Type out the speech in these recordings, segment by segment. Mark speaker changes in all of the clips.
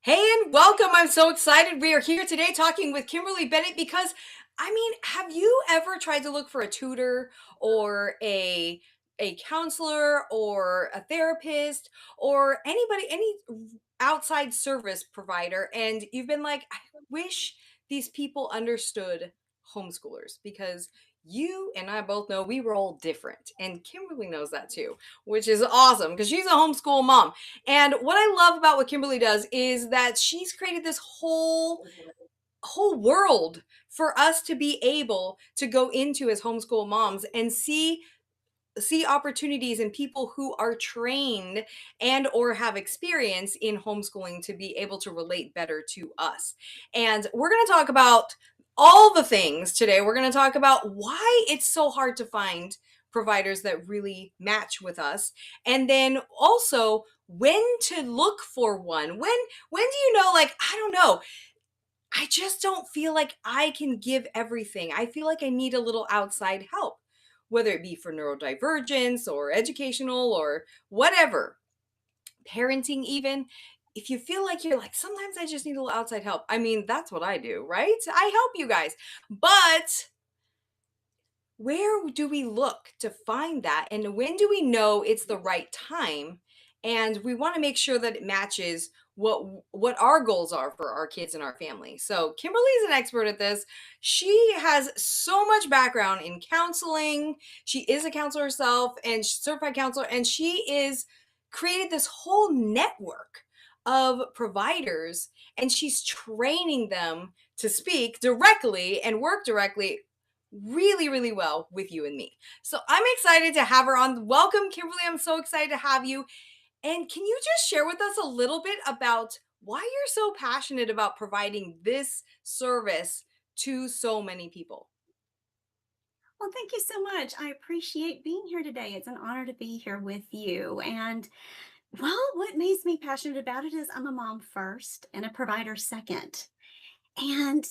Speaker 1: Hey and welcome. I'm so excited. We are here today talking with Kimberly Bennett because have you ever tried to look for a tutor or a counselor or a therapist or any outside service provider and you've been like, I wish these people understood homeschoolers because you and I both know we roll different. And Kimberly knows that too, which is awesome because she's a homeschool mom. And what I love about what Kimberly does is that she's created this whole world for us to be able to go into as homeschool moms and see opportunities in people who are trained and or have experience in homeschooling to be able to relate better to us. And we're going to talk about all the things today. We're going to talk about why it's so hard to find providers that really match with us, and then also when to look for one. When do you know, like, I don't know, I just don't feel like I can give everything. I feel like I need a little outside help, whether it be for neurodivergence or educational or whatever, parenting, even. If you feel like you're like, sometimes I just need a little outside help. I mean, that's what I do, right? I help you guys. But where do we look to find that? And when do we know it's the right time? And we want to make sure that it matches what our goals are for our kids and our family. So Kimberly's an expert at this. She has so much background in counseling. She is a counselor herself and certified counselor, and she is created this whole network of providers, and she's training them to speak directly and work directly really, really well with you and me. So I'm excited to have her on. Welcome, Kimberly. I'm so excited to have you. And can you just share with us a little bit about why you're so passionate about providing this service to so many people?
Speaker 2: Well, thank you so much. I appreciate being here today. It's an honor to be here with you. What makes me passionate about it is I'm a mom first and a provider second. And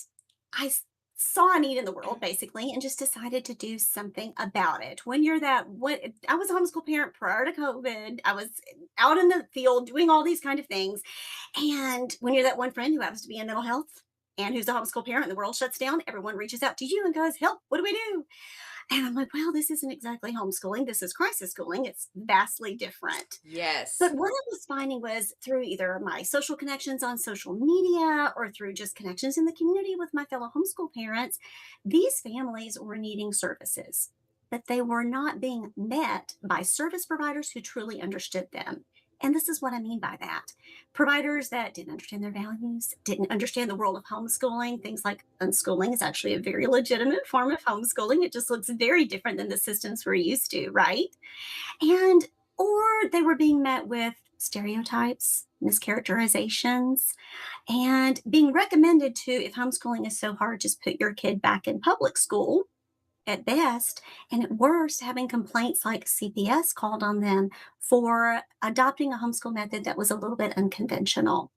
Speaker 2: I s- saw a need in the world basically and just decided to do something about it. When you're that what I was a homeschool parent prior to COVID. I was out in the field doing all these kind of things. And when you're that one friend who happens to be in mental health and who's a homeschool parent and the world shuts down, everyone reaches out to you and goes, "Help, what do we do?" And I'm like, well, this isn't exactly homeschooling. This is crisis schooling. It's vastly different. But
Speaker 1: Yes.
Speaker 2: what I was finding was through either my social connections on social media or through just connections in the community with my fellow homeschool parents, these families were needing services, but they were not being met by service providers who truly understood them. And this is what I mean by that. Providers that didn't understand their values, didn't understand the world of homeschooling. Things like unschooling is actually a very legitimate form of homeschooling. It just looks very different than the systems we're used to, right? And or they were being met with stereotypes, mischaracterizations, and being recommended to, if homeschooling is so hard, just put your kid back in public school at best, and at worst, having complaints like CPS called on them for adopting a homeschool method that was a little bit unconventional.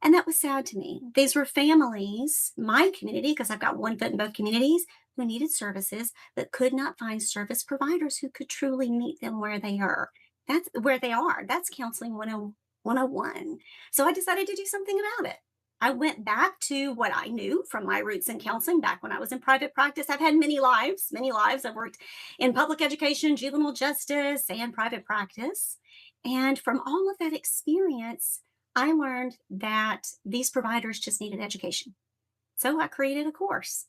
Speaker 2: And that was sad to me. These were families, my community, because I've got one foot in both communities, who needed services but could not find service providers who could truly meet them where they are. That's where they are. That's counseling 101. So I decided to do something about it. I went back to what I knew from my roots in counseling back when I was in private practice. I've had many lives, many lives. I've worked in public education, juvenile justice, and private practice. And from all of that experience, I learned that these providers just needed education. So I created a course.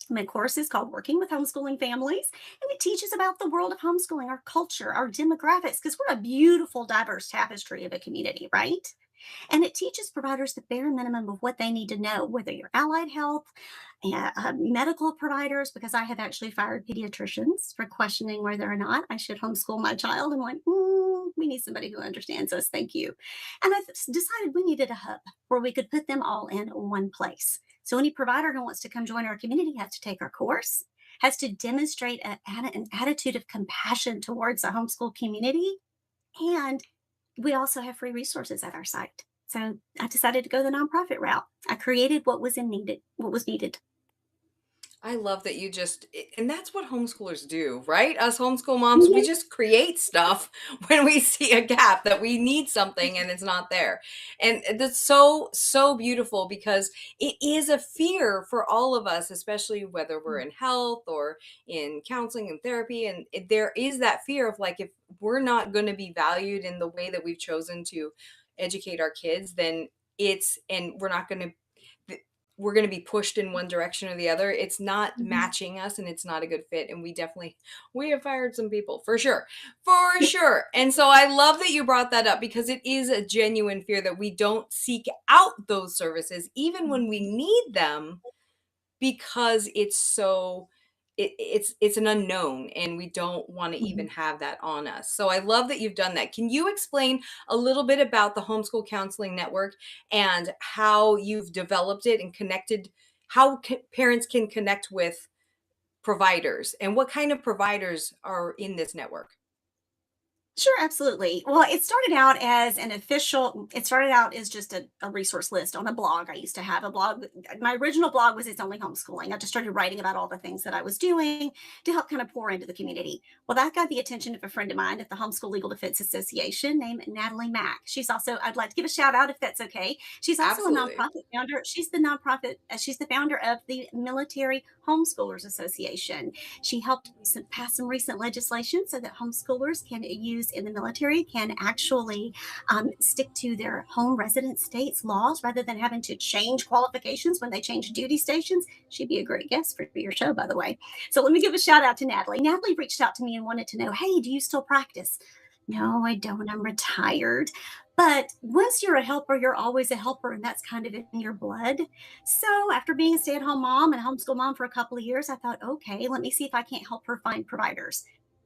Speaker 2: My course is called Working with Homeschooling Families, and it teaches about the world of homeschooling, our culture, our demographics, because we're a beautiful, diverse tapestry of a community, right? And it teaches providers the bare minimum of what they need to know, whether you're allied health, medical providers, because I have actually fired pediatricians for questioning whether or not I should homeschool my child. I'm like, we need somebody who understands us. Thank you. And I decided we needed a hub where we could put them all in one place. So any provider who wants to come join our community has to take our course, has to demonstrate an attitude of compassion towards the homeschool community, and we also have free resources at our site. So I decided to go the nonprofit route. I created what was needed.
Speaker 1: I love that you and that's what homeschoolers do, right? Us homeschool moms, we
Speaker 2: Mhm.
Speaker 1: just create stuff when we see a gap that we need something and it's not there. And that's so, so beautiful because it is a fear for all of us, especially whether we're in health or in counseling and therapy. And there is that fear of like, if we're not going to be valued in the way that we've chosen to educate our kids, then and we're not going to we're going to be pushed in one direction or the other. It's not
Speaker 2: Mhm.
Speaker 1: matching us and it's not a good fit. And we have fired some people for sure, for sure. And so I love that you brought that up because it is a genuine fear that we don't seek out those services, even when we need them, because it's an unknown and we don't want to
Speaker 2: Mhm.
Speaker 1: even have that on us. So I love that you've done that. Can you explain a little bit about the Homeschool Counseling Network and how you've developed it and connected, how parents can connect with providers and what kind of providers are in this network?
Speaker 2: Sure, absolutely. Well, it started out as just a resource list on a blog. I used to have a blog. My original blog was It's Only Homeschooling. I just started writing about all the things that I was doing to help kind of pour into the community. Well, that got the attention of a friend of mine at the Homeschool Legal Defense Association named Natalie Mack. I'd like to give a shout out if that's okay. She's also a
Speaker 1: Absolutely.
Speaker 2: nonprofit founder. She's the founder of the Military Homeschoolers Association. She helped pass some recent legislation so that homeschoolers can use in the military can actually stick to their home resident state's laws rather than having to change qualifications when they change duty stations. She'd be a great guest for your show, by the way. So let me give a shout out to Natalie. Natalie reached out to me and wanted to know, hey, do you still practice? No, I don't. I'm retired. But once you're a helper, you're always a helper, and that's kind of in your blood. So after being a stay-at-home mom and a homeschool mom for a couple of years, I thought, okay, let me see if I can't help her find providers.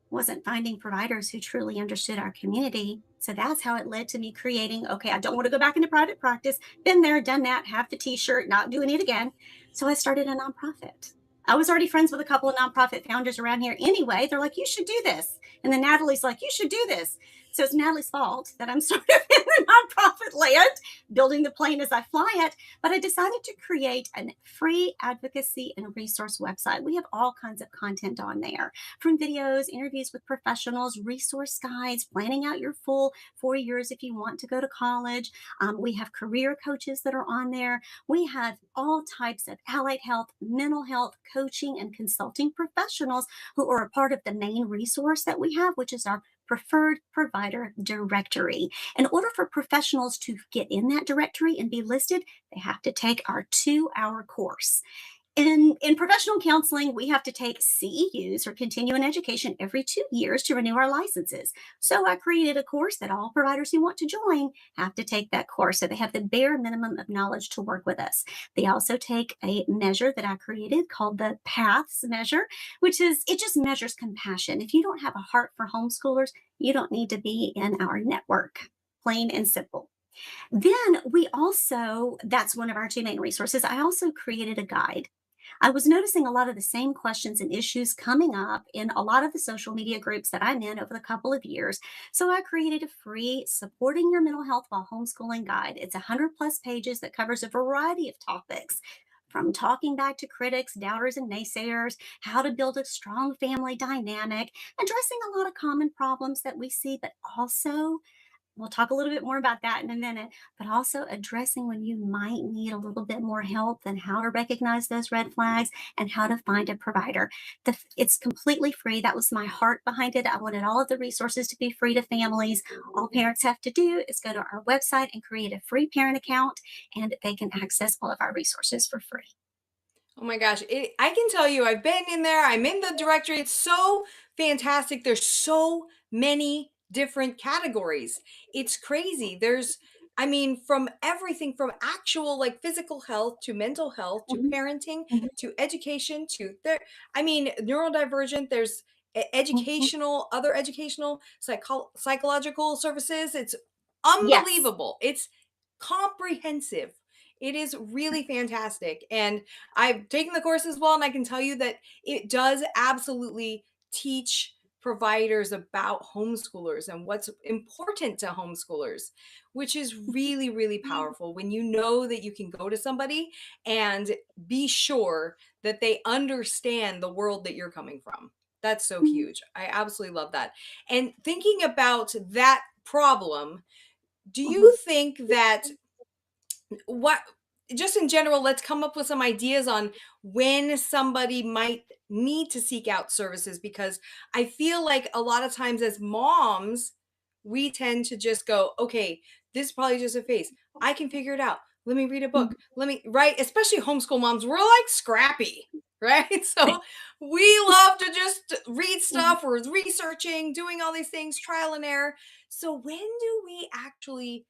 Speaker 2: Wasn't finding providers who truly understood our community. So that's how it led to me creating, okay, I don't want to go back into private practice. Been there, done that, have the t-shirt, not doing it again. So I started a nonprofit. I was already friends with a couple of nonprofit founders around here anyway. They're like, you should do this. And then Natalie's like, you should do this. So it's Natalie's fault that I'm sort of in the nonprofit land, building the plane as I fly it. But I decided to create a free advocacy and resource website. We have all kinds of content on there, from videos, interviews with professionals, resource guides, planning out your full 4 years if you want to go to college. We have career coaches that are on there. We have all types of allied health, mental health, coaching, and consulting professionals who are a part of the main resource that we have, which is our preferred provider directory. In order for professionals to get in that directory and be listed, they have to take our 2 hour course. In professional counseling, we have to take CEUs or continuing education every 2 years to renew our licenses. So I created a course that all providers who want to join have to take that course. So they have the bare minimum of knowledge to work with us. They also take a measure that I created called the PATHS measure, it just measures compassion. If you don't have a heart for homeschoolers, you don't need to be in our network. Plain and simple. That's one of our two main resources. I also created a guide. I was noticing a lot of the same questions and issues coming up in a lot of the social media groups that I'm in over the couple of years. So I created a free Supporting Your Mental Health While Homeschooling guide. It's 100 plus pages that covers a variety of topics. From talking back to critics, doubters, and naysayers, how to build a strong family dynamic, addressing a lot of common problems that we see, but also we'll talk a little bit more about that in a minute, but also addressing when you might need a little bit more help and how to recognize those red flags and how to find a provider. It's completely free. That was my heart behind it. I wanted all of the resources to be free to families. All parents have to do is go to our website and create a free parent account, and they can access all of our resources for free.
Speaker 1: Oh my gosh, I can tell you, I've been in there. I'm in the directory. It's so fantastic. There's so many different categories. It's crazy. I mean, from everything from actual like physical health to mental health to
Speaker 2: Mhm,
Speaker 1: parenting
Speaker 2: mhm,
Speaker 1: to education to I mean, neurodivergent. There's
Speaker 2: mhm.
Speaker 1: other educational, psychological services. It's
Speaker 2: Yes.
Speaker 1: unbelievable. It's comprehensive. It is really fantastic. And I've taken the course as well, and I can tell you that it does absolutely teach providers about homeschoolers and what's important to homeschoolers, which is really, really powerful when you know that you can go to somebody and be sure that they understand the world that you're coming from. That's so huge. I absolutely love that. And thinking about that problem, do you think that what just in general, let's come up with some ideas on when somebody might need to seek out services, because I feel like a lot of times as moms, we tend to just go, okay, this is probably just a phase. I can figure it out. Let me read a book. Let me, right? Especially homeschool moms, we're like scrappy, right? So we love to just read stuff, we're researching, doing all these things, trial and error. So when do we actually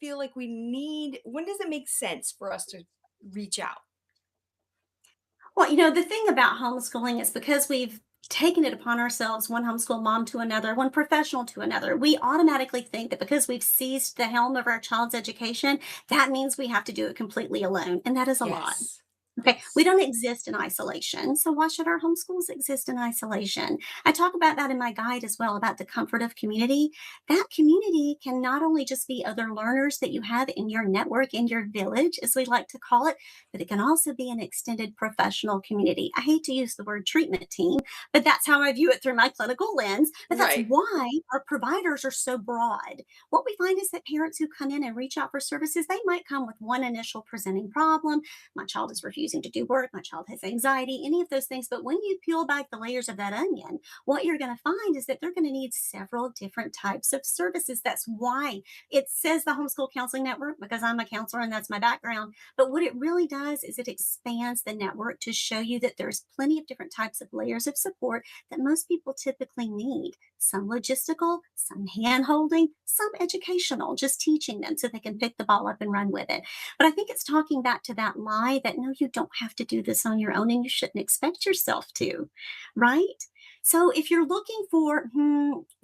Speaker 1: feel like when does it make sense for us to reach out?
Speaker 2: Well, the thing about homeschooling is because we've taken it upon ourselves, one homeschool mom to another, one professional to another, we automatically think that because we've seized the helm of our child's education, that means we have to do it completely alone. And that is a lot.
Speaker 1: Yes.
Speaker 2: Okay, we
Speaker 1: Yes.
Speaker 2: don't exist in isolation. So why should our homeschools exist in isolation? I talk about that in my guide as well about the comfort of community. That community can not only just be other learners that you have in your network, in your village, as we like to call it, but it can also be an extended professional community. I hate to use the word treatment team, but that's how I view it through my clinical lens. But that's
Speaker 1: Right.
Speaker 2: why our providers are so broad. What we find is that parents who come in and reach out for services, they might come with one initial presenting problem. My child is refusing to do work, my child has anxiety, any of those things. But when you peel back the layers of that onion, what you're going to find is that they're going to need several different types of services. That's why it says the Homeschool Counseling Network, because I'm a counselor and that's my background. But what it really does is it expands the network to show you that there's plenty of different types of layers of support that most people typically need. Some logistical, some hand holding, some educational, just teaching them so they can pick the ball up and run with it. But I think it's talking back to that lie that no, you don't have to do this on your own and you shouldn't expect yourself to, right? So if you're looking for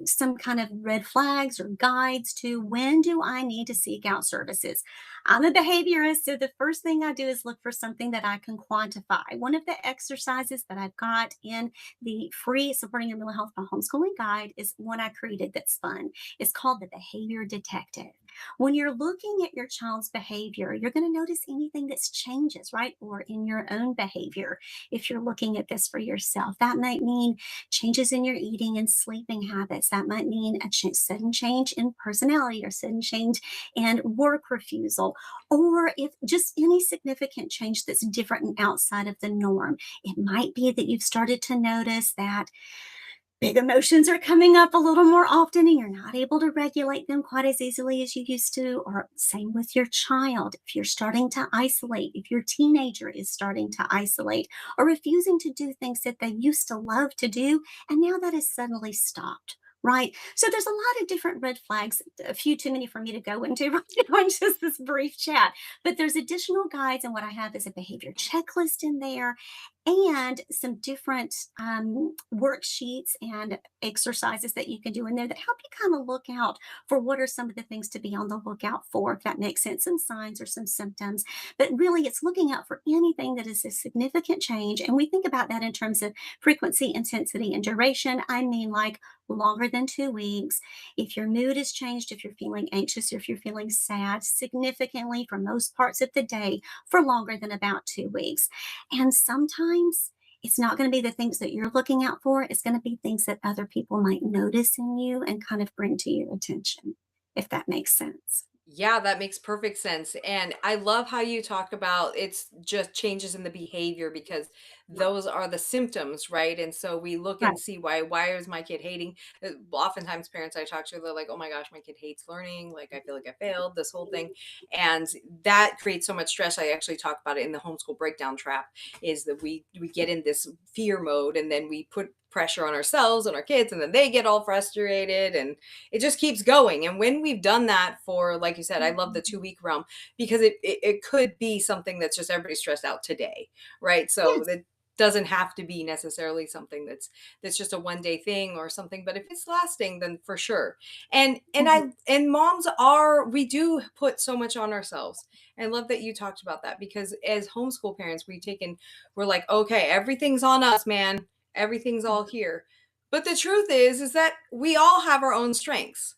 Speaker 2: some kind of red flags or guides to when do I need to seek out services, I'm a behaviorist. So the first thing I do is look for something that I can quantify. One of the exercises that I've got in the free Supporting Your Mental Health by Homeschooling guide is one I created that's fun. It's called the Behavior Detective. When you're looking at your child's behavior, you're going to notice anything that's changes, right? Or in your own behavior. If you're looking at this for yourself, that might mean changes in your eating and sleeping habits. That might mean a sudden change in personality or sudden change in work refusal, or if just any significant change that's different and outside of the norm. It might be that you've started to notice that big emotions are coming up a little more often and you're not able to regulate them quite as easily as you used to. Or same with your child. If you're starting to isolate, if your teenager is starting to isolate or refusing to do things that they used to love to do, and now that is suddenly stopped. Right. So there's a lot of different red flags, a few too many for me to go into right now in just this brief chat. But there's additional guides, and what I have is a behavior checklist in there and some different worksheets and exercises that you can do in there that help you kind of look out for what are some of the things to be on the lookout for, if that makes sense, some signs or some symptoms. But really, it's looking out for anything that is a significant change. And we think about that in terms of frequency, intensity, and duration. I mean, like longer than 2 weeks. If your mood has changed, if you're feeling anxious, or if you're feeling sad significantly for most parts of the day for longer than about 2 weeks. And sometimes it's not going to be the things that you're looking out for. It's going to be things that other people might notice in you and kind of bring to your attention, if that makes sense.
Speaker 1: Yeah, that makes perfect sense. And I love how you talk about it's just changes in the behavior, because those are the symptoms, right? And so we look
Speaker 2: Right.
Speaker 1: and see why is my kid hating? Oftentimes parents I talk to, they're like, "Oh my gosh, my kid hates learning. Like I feel like I failed this whole thing." And that creates so much stress. I actually talk about it in the homeschool breakdown trap, is that we get in this fear mode and then we put pressure on ourselves and our kids, and then they get all frustrated, and it just keeps going. And when we've done that for, like you said, I love the 2 week realm, because it could be something that's just everybody stressed out today, right? So
Speaker 2: Yes.
Speaker 1: that doesn't have to be necessarily something that's just a one day thing or something, but if it's lasting, then for sure.
Speaker 2: Mhm.
Speaker 1: And moms are, we do put so much on ourselves. And I love that you talked about that, because as homeschool parents we're like, okay, everything's on us, man, everything's all here. But the truth is that we all have our own strengths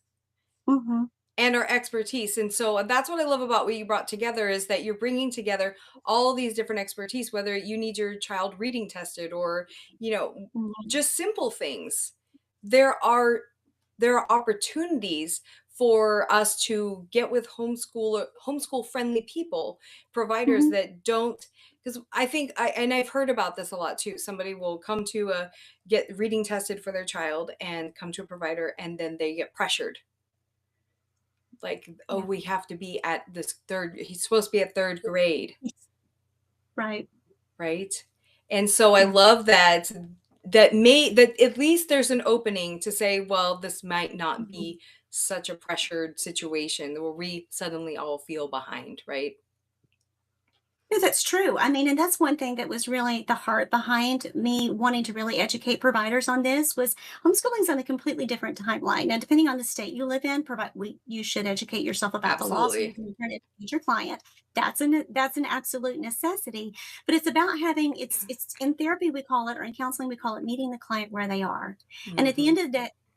Speaker 2: Mhm.
Speaker 1: and our expertise. And so that's what I love about what you brought together is that you're bringing together all these different expertise, whether you need your child reading tested or, you know,
Speaker 2: Mhm.
Speaker 1: just simple things. There are there are opportunities for us to get with homeschool friendly people, providers
Speaker 2: Mhm.
Speaker 1: that don't, because I think and I've heard about this a lot too. Somebody will come to a get reading tested for their child and come to a provider and then they get pressured like, oh,
Speaker 2: Yeah.
Speaker 1: we have to be at this third, he's supposed to be at third grade,
Speaker 2: Right.
Speaker 1: right? And so I
Speaker 2: Yeah.
Speaker 1: love that that at least there's an opening to say, well, this might not
Speaker 2: Mhm.
Speaker 1: be such a pressured situation where we suddenly all feel behind, right?
Speaker 2: No, that's true. I mean, and that's one thing that was really the heart behind me wanting to really educate providers on this was homeschooling's on a completely different timeline. And depending on the state you live in, you should educate yourself about the law so you
Speaker 1: Absolutely.
Speaker 2: can turn it to your client. That's an absolute necessity. But it's about having it's in therapy we call it, or in counseling we call it meeting the client where they are. And at the
Speaker 1: Hmm.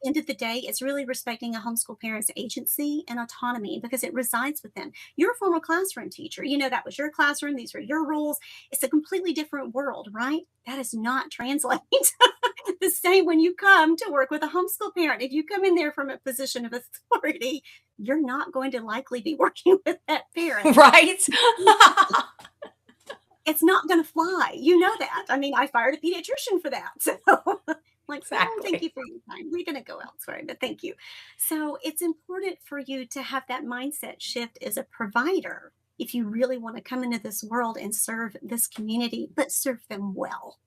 Speaker 2: end of the day, it's really respecting a homeschool parent's agency and autonomy because it resides with them. You're a former classroom teacher. You know that was your classroom. These were your rules. It's a completely different world, right? That does not translate the same when you come to work with a homeschool parent. If you come in there from a position of authority, you're not going to likely be working with that parent.
Speaker 1: Right.
Speaker 2: It's not going to fly. You know that. I mean, I fired a pediatrician for that. So, like, thank you
Speaker 1: Exactly.
Speaker 2: for your time. We're going to go elsewhere, but thank you. So, it's important for you to have that mindset shift as a provider if you really want to come into this world and serve this community, but serve them well.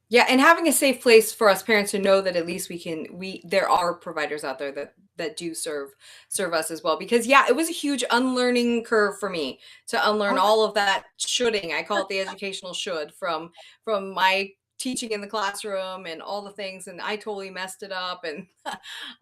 Speaker 1: Yeah, and having a safe place for us parents to know that at least we there are providers out there that do serve us as well. Because yeah, it was a huge unlearning curve for me to unlearn
Speaker 2: Oh,
Speaker 1: all of that shoulding. I call it the educational should from my teaching in the classroom and all the things, and I totally messed it up and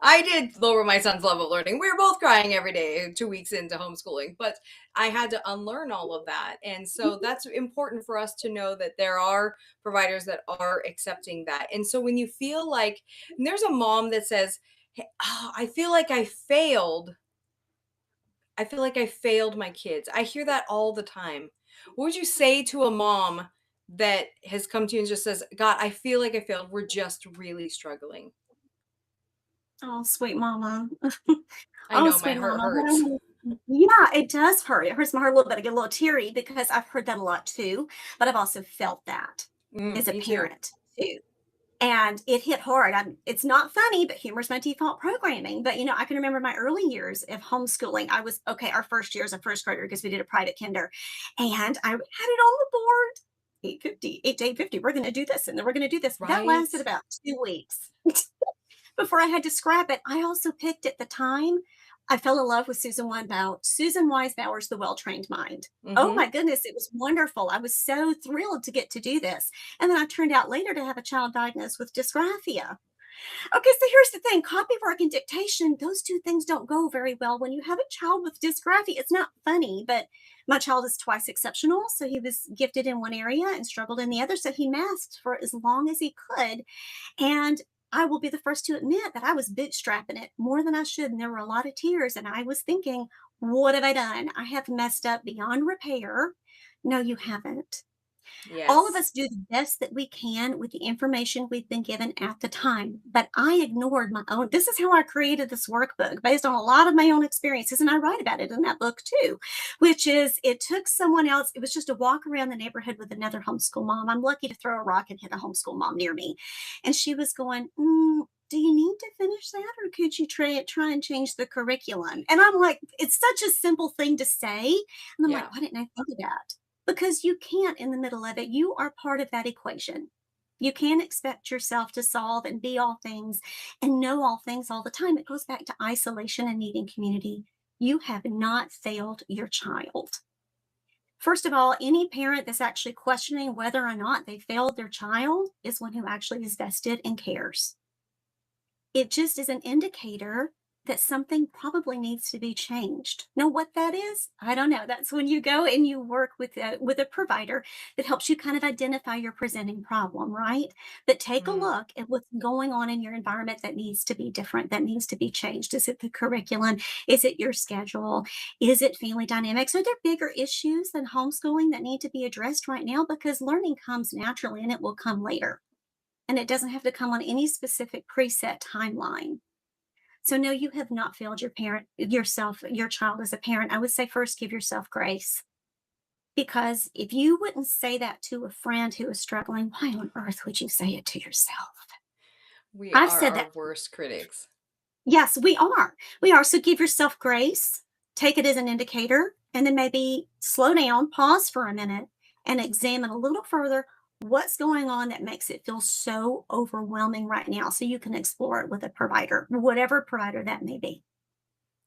Speaker 1: I did lower my son's level of learning. We were both crying every day 2 weeks into homeschooling, but I had to unlearn all of that. And so
Speaker 2: mhm.
Speaker 1: that's important for us to know that there are providers that are accepting that. And so when you feel like, and there's a mom that says, hey, oh, I feel like I failed my kids. I hear that all the time. What would you say to a mom that has come to you and just says, God, I feel like I failed. We're just really struggling.
Speaker 2: Oh, sweet mama.
Speaker 1: I
Speaker 2: Oh,
Speaker 1: know my
Speaker 2: sweet
Speaker 1: heart
Speaker 2: mama.
Speaker 1: hurts.
Speaker 2: Yeah, it does hurt. It hurts my heart a little bit. I get a little teary because I've heard that a lot too, but I've also felt that as a
Speaker 1: Me too.
Speaker 2: parent too. And it hit hard. It's not funny, but humor's my default programming. But I can remember my early years of homeschooling. I was okay. Our first year as a first grader because we did a private kinder, and I had it on the board. 850, 8 to 850. We're going to do this, and then we're going to do this. That
Speaker 1: Right?
Speaker 2: lasted about 2 weeks before I had to scrap it. I also picked at the time, I fell in love with Susan Weisbauer's The Well-Trained Mind. Oh
Speaker 1: Hmm.
Speaker 2: my goodness, it was wonderful. I was so thrilled to get to do this. And then I turned out later to have a child diagnosed with dysgraphia. Okay, so here's the thing, copywork and dictation, those two things don't go very well when you have a child with dysgraphia. It's not funny, but my child is twice exceptional. So he was gifted in one area and struggled in the other. So he masked for as long as he could. And I will be the first to admit that I was bootstrapping it more than I should. And there were a lot of tears. And I was thinking, what have I done? I have messed up beyond repair. No, you haven't. All of
Speaker 1: Yes.
Speaker 2: us do the best that we can with the information we've been given at the time. But I ignored my own. This is how I created this workbook based on a lot of my own experiences. And I write about it in that book too, which is it took someone else. It was just a walk around the neighborhood with another homeschool mom. I'm lucky to throw a rock and hit a homeschool mom near me. And she was going, do you need to finish that or could you try and change the curriculum? And I'm like, it's such a simple thing to say. And I'm
Speaker 1: Yeah.
Speaker 2: like, why didn't I think of that? Because you can't in the middle of it. You are part of that equation. You can't expect yourself to solve and be all things and know all things all the time. It goes back to isolation and needing community. You have not failed your child. First of all, any parent that's actually questioning whether or not they failed their child is one who actually is vested and cares. It just is an indicator that something probably needs to be changed. Now, what that is, I don't know. That's when you go and you work with a provider that helps you kind of identify your presenting problem, right? But take a
Speaker 1: Mm.
Speaker 2: look at what's going on in your environment that needs to be different, that needs to be changed. Is it the curriculum? Is it your schedule? Is it family dynamics? Are there bigger issues than homeschooling that need to be addressed right now? Because learning comes naturally and it will come later. And it doesn't have to come on any specific preset timeline. So no, you have not failed your child as a parent. I would say first give yourself grace. Because if you wouldn't say that to a friend who is struggling, why on earth would you say it to yourself?
Speaker 1: We
Speaker 2: I've
Speaker 1: are
Speaker 2: said
Speaker 1: our
Speaker 2: that.
Speaker 1: worst critics.
Speaker 2: Yes, we are. We are. So give yourself grace, take it as an indicator, and then maybe slow down, pause for a minute, and examine a little further what's going on that makes it feel so overwhelming right now. So you can explore it with a provider, whatever provider that may be.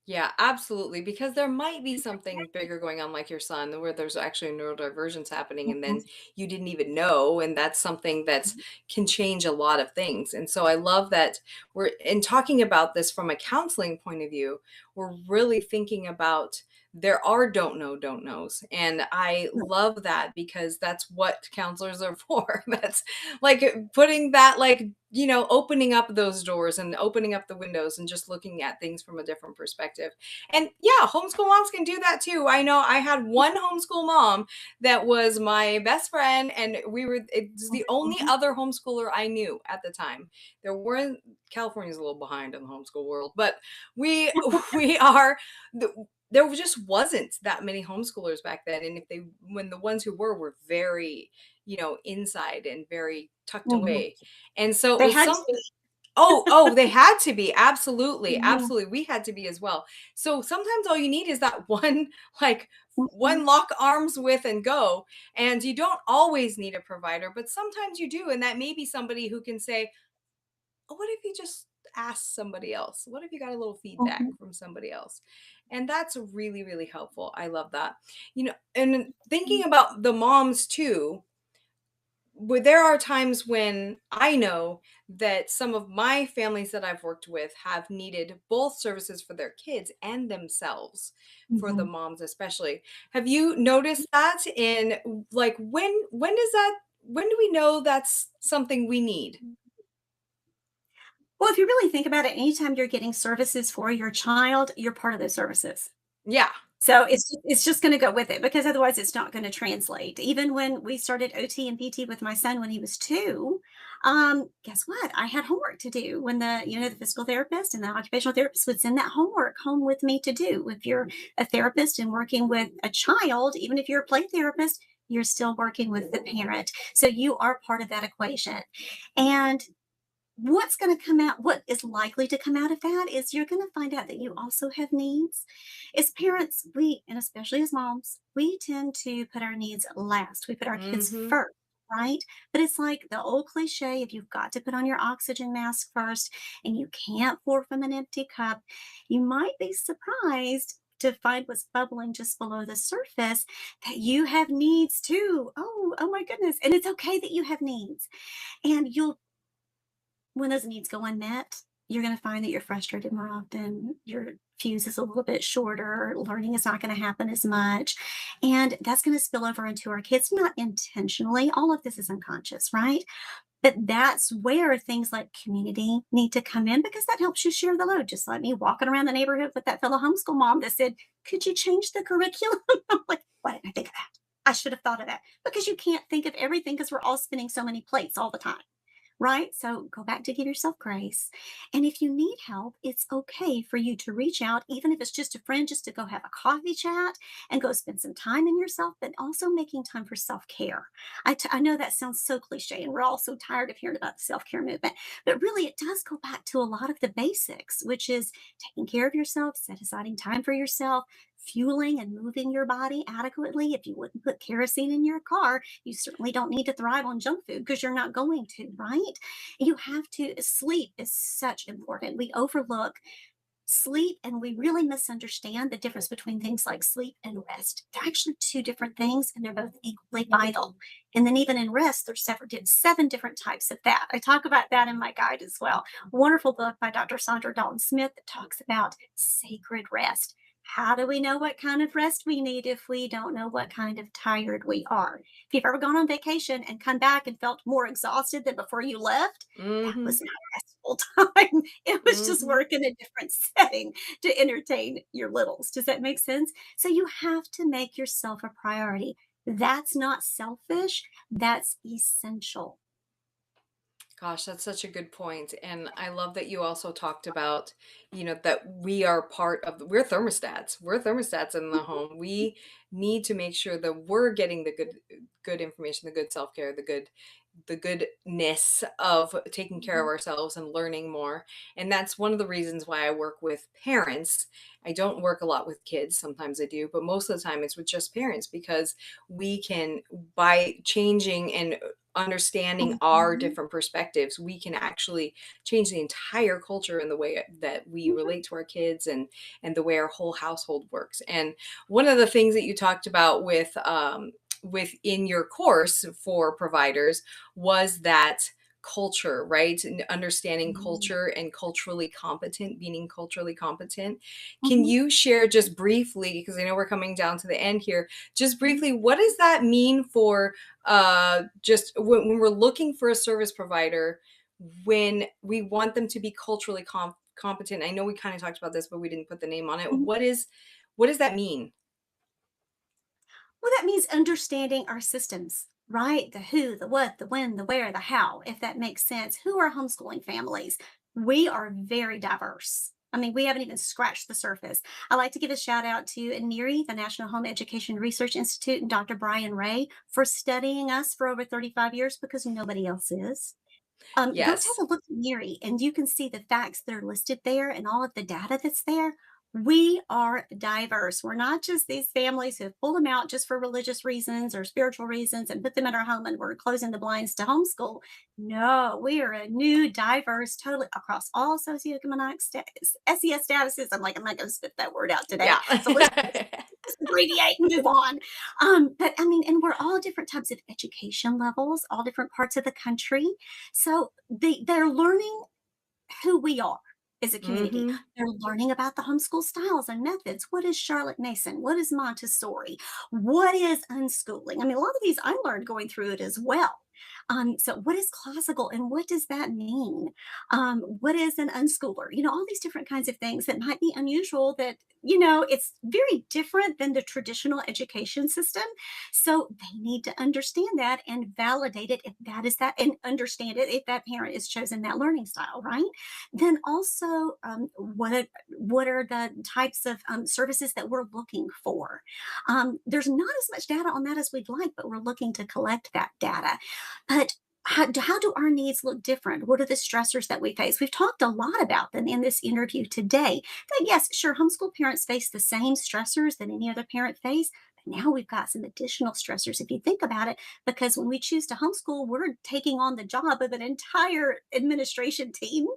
Speaker 1: Yeah, absolutely. Because there might be something bigger going on, like your son, where there's actually neurodivergence happening, and
Speaker 2: Mhm.
Speaker 1: then you didn't even know. And that's something that can change a lot of things. And so I love that we're in talking about this from a counseling point of view, we're really thinking about there are don't knows. And I
Speaker 2: Right.
Speaker 1: love that because that's what counselors are for. That's like putting that like opening up those doors and opening up the windows and just looking at things from a different perspective. And yeah, homeschool moms can do that too. I know I had one homeschool mom that was my best friend, and it's the only
Speaker 2: Mhm.
Speaker 1: other homeschooler I knew at the time. There weren't California's a little behind in the homeschool world, but we we are there just wasn't that many homeschoolers back then. And if they when the ones who were very, inside and very tucked
Speaker 2: Mhm.
Speaker 1: away. And so it
Speaker 2: They
Speaker 1: was
Speaker 2: had to
Speaker 1: something.
Speaker 2: be.
Speaker 1: Oh, they had to be. Absolutely,
Speaker 2: Mhm.
Speaker 1: absolutely. We had to be as well. So sometimes all you need is that one, like,
Speaker 2: Mhm.
Speaker 1: one lock arms with and go. And you don't always need a provider, but sometimes you do. And that may be somebody who can say, "Oh, what if you just ask somebody else? What if you got a little feedback
Speaker 2: Mhm.
Speaker 1: from somebody else?" And that's really, really helpful. I love that. And thinking about the moms too, there are times when I know that some of my families that I've worked with have needed both services for their kids and themselves, for the
Speaker 2: Mhm.
Speaker 1: moms especially. Have you noticed that in like when do we know that's something we need?
Speaker 2: Well, if you really think about it, anytime you're getting services for your child, you're part of those services.
Speaker 1: Yeah.
Speaker 2: So it's just going to go with it because otherwise it's not going to translate. Even when we started OT and PT with my son when he was 2, guess what? I had homework to do when the physical therapist and the occupational therapist would send that homework home with me to do. If you're a therapist and working with a child, even if you're a play therapist, you're still working with the parent. So you are part of that equation. And what's going to come out, what is likely to come out of that is you're going to find out that you also have needs. As parents, and especially as moms, we tend to put our needs last. We put our kids
Speaker 1: Mhm.
Speaker 2: first, right? But it's like the old cliche, if you've got to put on your oxygen mask first and you can't pour from an empty cup, you might be surprised to find what's bubbling just below the surface, that you have needs too. Oh my goodness. And it's okay that you have needs. And you'll when those needs go unmet, you're going to find that you're frustrated more often. Your fuse is a little bit shorter. Learning is not going to happen as much. And that's going to spill over into our kids, not intentionally. All of this is unconscious, right? But that's where things like community need to come in because that helps you share the load. Just like me walking around the neighborhood with that fellow homeschool mom that said, "Could you change the curriculum?" I'm like, why didn't I think of that? I should have thought of that because you can't think of everything because we're all spinning so many plates all the time. Right? So go back to give yourself grace. And if you need help, it's okay for you to reach out, even if it's just a friend, just to go have a coffee chat and go spend some time in yourself, but also making time for self care. I know that sounds so cliche, and we're all so tired of hearing about the self care movement, but really it does go back to a lot of the basics, which is taking care of yourself, set aside time for yourself, fueling and moving your body adequately. If you wouldn't put kerosene in your car, you certainly don't need to thrive on junk food because you're not going to, right? You have to sleep is such important. We overlook Sleep, and we really misunderstand the difference between things like sleep and rest. They're actually two different things, and they're both equally vital. And then, even in rest, there's seven different types of that. I talk about that in my guide as well. Wonderful book by Dr. Sandra Dalton Smith that talks about sacred rest. How do we know what kind of rest we need if we don't know what kind of tired we are? If you've ever gone on vacation and come back and felt more exhausted than before you left, that
Speaker 1: Mhm.
Speaker 2: was not restful time. It was just
Speaker 1: Mhm.
Speaker 2: work in a different setting to entertain your littles. Does that make sense? So you have to make yourself a priority. That's not selfish, that's essential.
Speaker 1: Gosh, that's such a good point. And I love that you also talked about, that we are part of we're thermostats. We're thermostats in the
Speaker 2: Mhm,
Speaker 1: home. We need to make sure that we're getting the good information, the good self-care, the goodness of taking care of
Speaker 2: mhm,
Speaker 1: ourselves and learning more. And that's one of the reasons why I work with parents. I don't work a lot with kids. Sometimes I do, but most of the time it's with just parents because we can, by changing and understanding our
Speaker 2: mhm,
Speaker 1: different perspectives, we can actually change the entire culture in the way that we
Speaker 2: mhm,
Speaker 1: relate to our kids and the way our whole household works. And one of the things that you talked about within your course for providers was that culture, right? And understanding
Speaker 2: mhm,
Speaker 1: culture and culturally competent, being culturally competent. Can
Speaker 2: mhm,
Speaker 1: you share just briefly, because I know we're coming down to the end here, just
Speaker 2: mhm,
Speaker 1: briefly, what does that mean for just when we're looking for a service provider, when we want them to be culturally competent? I know we kind of talked about this, but we didn't put the name on it.
Speaker 2: mhm.
Speaker 1: What does that mean?
Speaker 2: Well, that means understanding our systems, right? The who, the what, the when, the where, the how, if that makes sense. Who are homeschooling families? We are very diverse. I mean, we haven't even scratched the surface. I like to give a shout out to NERI, the National Home Education Research Institute, and Dr. Brian Ray for studying us for over 35 years because nobody else is. Go take
Speaker 1: Yes.
Speaker 2: a look at NERI and you can see the facts that are listed there and all of the data that's there. We are diverse. We're not just these families who have pulled them out just for religious reasons or spiritual reasons and put them in our home and we're closing the blinds to homeschool. No, we are a new, diverse, totally across all socioeconomic SES statuses. I'm not going to spit that word out today.
Speaker 1: Yeah.
Speaker 2: So let's abbreviate and move on. But I mean, and we're all different types of education levels, all different parts of the country. So they're learning who we are as a community.
Speaker 1: Mhm.
Speaker 2: They're learning about the homeschool styles and methods. What is Charlotte Mason? What is Montessori? What is unschooling? I mean, a lot of these I learned going through it as well. So what is classical and what does that mean? What is an unschooler? All these different kinds of things that might be unusual that, it's very different than the traditional education system. So they need to understand that and validate it if that is that, and understand it if that parent has chosen that learning style, right? Then also, what are the types of services that we're looking for? There's not as much data on that as we'd like, but we're looking to collect that data. But how do our needs look different? What are the stressors that we face? We've talked a lot about them in this interview today. That yes, sure, homeschool parents face the same stressors that any other parent face. But now we've got some additional stressors if you think about it, because when we choose to homeschool, we're taking on the job of an entire administration team.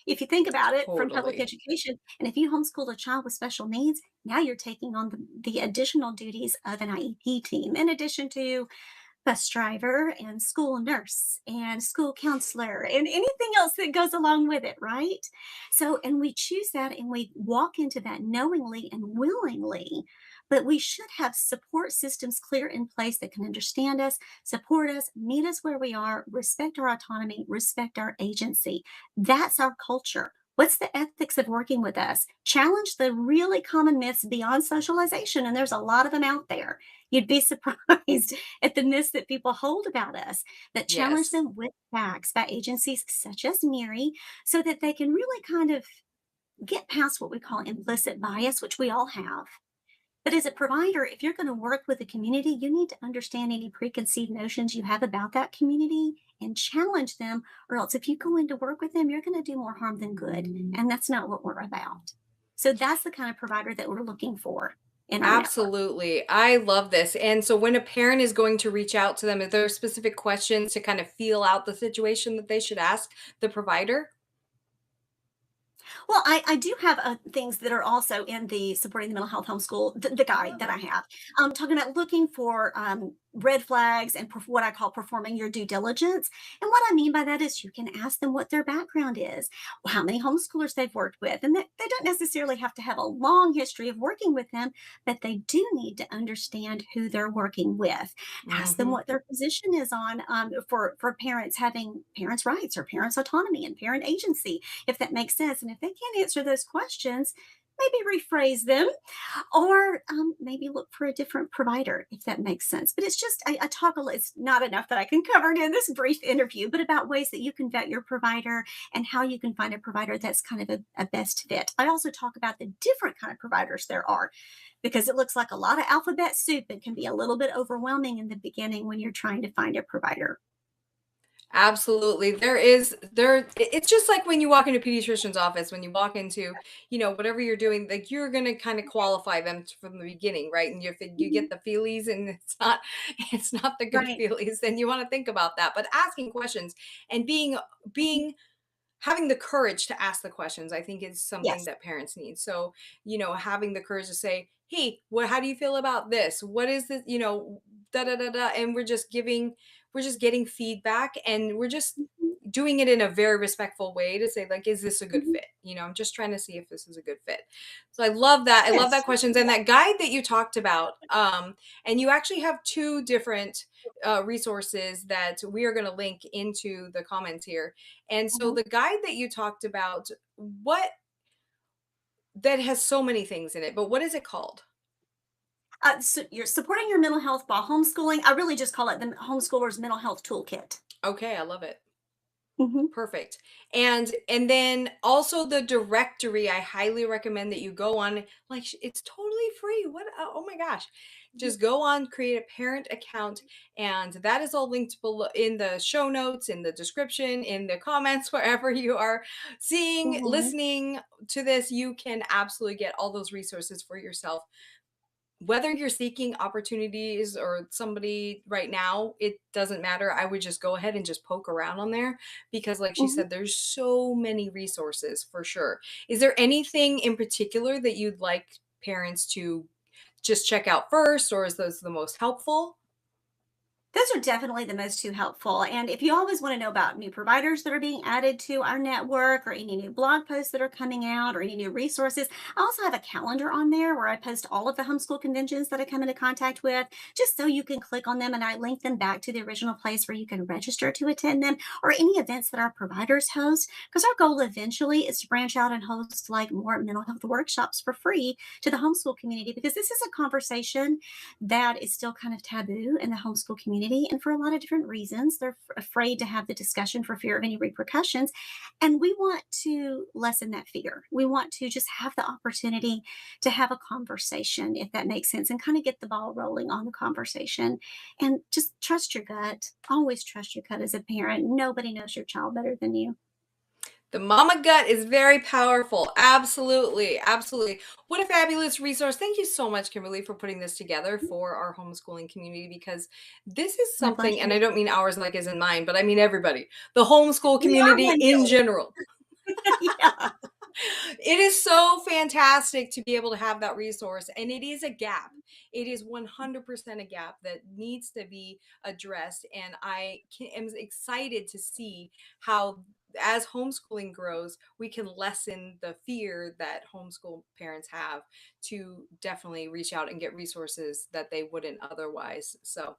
Speaker 2: If you think about it from public
Speaker 1: Totally.
Speaker 2: education, and if you homeschool a child with special needs, now you're taking on the additional duties of an IEP team, in addition to bus driver and school nurse and school counselor and anything else that goes along with it, right? So, and we choose that and we walk into that knowingly and willingly, but we should have support systems clear in place that can understand us, support us, meet us where we are, respect our autonomy, respect our agency. That's our culture. What's the ethics of working with us? Challenge the really common myths beyond socialization, and there's a lot of them out there. You'd be surprised at the myths that people hold about us, that challenge
Speaker 1: Yes.
Speaker 2: them with facts by agencies such as NERI so that they can really kind of get past what we call implicit bias, which we all have. But as a provider, if you're going to work with a community, you need to understand any preconceived notions you have about that community and challenge them, or else if you go in to work with them, you're going to do more harm than good. And that's not what we're about. So that's the kind of provider that we're looking for in our network.
Speaker 1: Absolutely. I love this. And so when a parent is going to reach out to them, is there specific questions to kind of feel out the situation that they should ask the provider?
Speaker 2: Well, I do have things that are also in the supporting the mental health homeschool, the
Speaker 1: I
Speaker 2: guide
Speaker 1: love
Speaker 2: that I
Speaker 1: that.
Speaker 2: have, talking about looking for red flags and what I call performing your due diligence. And what I mean by that is you can ask them what their background is, how many homeschoolers they've worked with, and that they don't necessarily have to have a long history of working with them, but they do need to understand who they're working with. Ask them
Speaker 1: Hmm.
Speaker 2: what their position is on for parents having parents' rights or parents' autonomy and parent agency, if that makes sense. And if they can't answer those questions, maybe rephrase them or maybe look for a different provider, if that makes sense. But it's just, I talk a lot, it's not enough that I can cover it in this brief interview, but about ways that you can vet your provider and how you can find a provider that's kind of a best fit. I also talk about the different kind of providers there are because it looks like a lot of alphabet soup and can be a little bit overwhelming in the beginning when you're trying to find a provider.
Speaker 1: Absolutely. It's just like when you walk into a pediatrician's office, when you walk into, whatever you're doing, like you're going to kind of qualify them from the beginning, right? And if you
Speaker 2: Mhm.
Speaker 1: get the feelies and it's not the good
Speaker 2: Right.
Speaker 1: feelies, then you want to think about that. But asking questions and being having the courage to ask the questions, I think is something
Speaker 2: Yes.
Speaker 1: that parents need. So, having the courage to say, "Hey, how do you feel about this? What is this, da da da da," and we're just getting feedback, and we're just
Speaker 2: Mhm.
Speaker 1: doing it in a very respectful way to say, like, is this a good
Speaker 2: Mhm.
Speaker 1: fit? I'm just trying to see if this is a good fit. So I love that. I love that
Speaker 2: Yes.
Speaker 1: questions and that guide that you talked about. And you actually have two different resources that we are going to link into the comments here. And so
Speaker 2: Mhm.
Speaker 1: the guide that you talked about, what that has so many things in it, but what is it called?
Speaker 2: So you're supporting your mental health while homeschooling. I really just call it the homeschooler's mental health toolkit.
Speaker 1: Okay, I love it.
Speaker 2: Hmm.
Speaker 1: Perfect. And then also the directory, I highly recommend that you go on, like it's totally free. What oh my gosh. Just go on, create a parent account, and that is all linked below in the show notes, in the description, in the comments, wherever you are seeing,
Speaker 2: Hmm.
Speaker 1: listening to this, you can absolutely get all those resources for yourself. Whether you're seeking opportunities or somebody right now, it doesn't matter. I would just go ahead and just poke around on there because, like she
Speaker 2: Hmm.
Speaker 1: said, there's so many resources for sure. Is there anything in particular that you'd like parents to just check out first, or is those the most helpful?
Speaker 2: Those are definitely the most two helpful. And if you always want to know about new providers that are being added to our network or any new blog posts that are coming out or any new resources, I also have a calendar on there where I post all of the homeschool conventions that I come into contact with, just so you can click on them and I link them back to the original place where you can register to attend them or any events that our providers host. Because our goal eventually is to branch out and host like more mental health workshops for free to the homeschool community because this is a conversation that is still kind of taboo in the homeschool community. And for a lot of different reasons, they're afraid to have the discussion for fear of any repercussions. And we want to lessen that fear. We want to just have the opportunity to have a conversation, if that makes sense, and kind of get the ball rolling on the conversation. And just trust your gut. Always trust your gut as a parent. Nobody knows your child better than you.
Speaker 1: The mama gut is very powerful. Absolutely. Absolutely. What a fabulous resource. Thank you so much, Kimberly, for putting this together for our homeschooling community because this is
Speaker 2: My
Speaker 1: something, and
Speaker 2: pleasure.
Speaker 1: I don't mean ours like as in mine, but I mean everybody, the homeschool
Speaker 2: We are
Speaker 1: community
Speaker 2: one
Speaker 1: in
Speaker 2: building.
Speaker 1: general.
Speaker 2: Yeah.
Speaker 1: It is so fantastic to be able to have that resource, and it is a gap. It is 100% a gap that needs to be addressed, and am excited to see how, as homeschooling grows, we can lessen the fear that homeschool parents have to definitely reach out and get resources that they wouldn't otherwise. So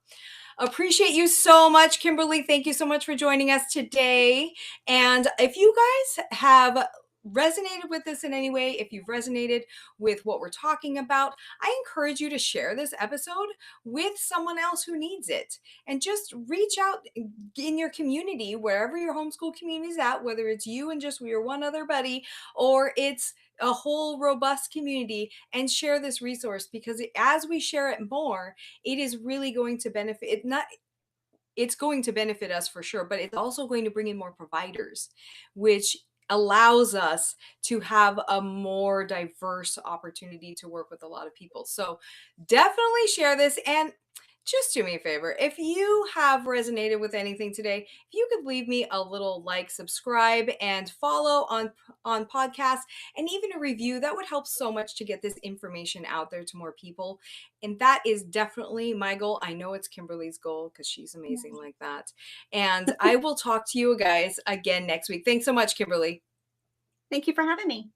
Speaker 1: appreciate you so much, Kimberly. Thank you so much for joining us today. And if you guys have resonated with this in any way, if you've resonated with what we're talking about, I encourage you to share this episode with someone else who needs it. And just reach out in your community, wherever your homeschool community is at, whether it's you and just your one other buddy, or it's a whole robust community, and share this resource because as we share it more, it is really going to benefit it not it's going to benefit us for sure, but it's also going to bring in more providers, which allows us to have a more diverse opportunity to work with a lot of people. So definitely share this. And Just do me a favor. If you have resonated with anything today, if you could leave me a little like, subscribe, and follow on podcasts, and even a review, that would help so much to get this information out there to more people. And that is definitely my goal. I know it's Kimberly's goal because she's amazing like that. And I will talk to you guys again next week. Thanks so much, Kimberly.
Speaker 2: Thank you for having me.